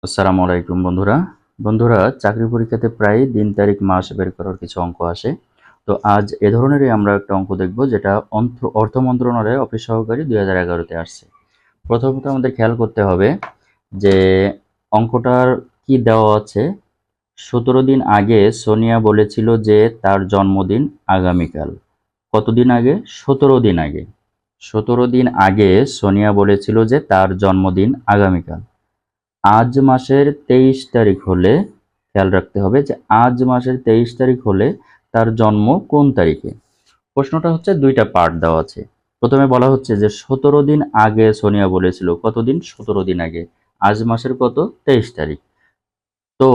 আসসালামু আলাইকুম বন্ধুরা। বন্ধুরা, চাকরি পরীক্ষাতে প্রায় দিন তারিখ মাস বের করার কিছু অঙ্ক আসে। তো আজ এ ধরনেরই আমরা একটা অঙ্ক দেখব, যেটা অর্থ মন্ত্রণালয়ে অফিস সহকারী 2011-তে আসছে। প্রথমত আমাদের খেয়াল করতে হবে যে অঙ্কটার কি দেওয়া আছে। 17 দিন আগে সোনিয়া বলেছিল যে তার জন্মদিন আগামীকাল। কতদিন আগে? 17 দিন আগে। 17 দিন আগে সোনিয়া বলেছিল যে তার জন্মদিন আগামীকাল। আজ মাসের 23 তারিখ হলে, খেয়াল রাখতে হবে যে আজ মাসের 23 তারিখ হলে তার জন্ম কোন তারিখে। প্রশ্নটা হচ্ছে দুইটা পার্ট দেওয়া আছে। প্রথমে বলা হচ্ছে যে 17 দিন আগে সোনিয়া বলেছিল, কতদিন? 17 দিন আগে। আজ মাসের কত? 23 তারিখ। তো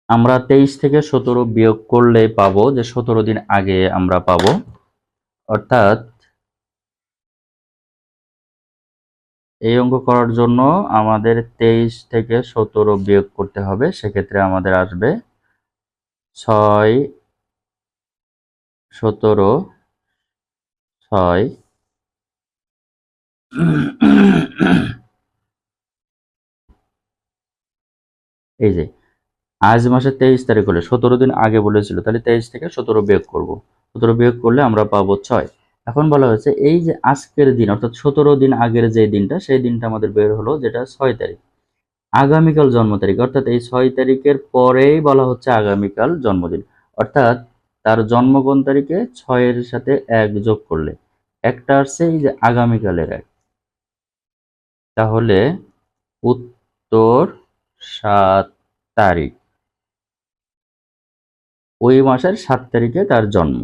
আমরা 23 থেকে 17 বিয়োগ করলে পাবো যে 17 দিন আগে আমরা পাবো। অর্থাৎ এই অঙ্ক করার জন্য আমাদের 23 থেকে 17 বিয়োগ করতে হবে। সেক্ষেত্রে আমাদের আসবে 6, 17, 6। এই যে আজ মাসের 23 তারিখ হলে 17 দিন আগে বলেছিল, তাহলে 23 থেকে 17 বিয়োগ করব। 17 বিয়োগ করলে আমরা পাবো 6। এখন বলা হয়েছে এই যে আজকের দিন, অর্থাৎ 17 দিন আগের যে দিনটা, সেই দিনটা আমাদের বের হলো, যেটা 6 তারিখ। আগামীকাল জন্ম তারিখ, অর্থাৎ এই 6 তারিখের পরেই বলা হচ্ছে আগামীকাল জন্মদিন। অর্থাৎ তার জন্ম কোন তারিখে? 6-এর সাথে 1 যোগ করলে একটা আসছে এই যে আগামীকালের 1। তাহলে উত্তর 7 তারিখ। ওই মাসের 7 তারিখে তার জন্ম।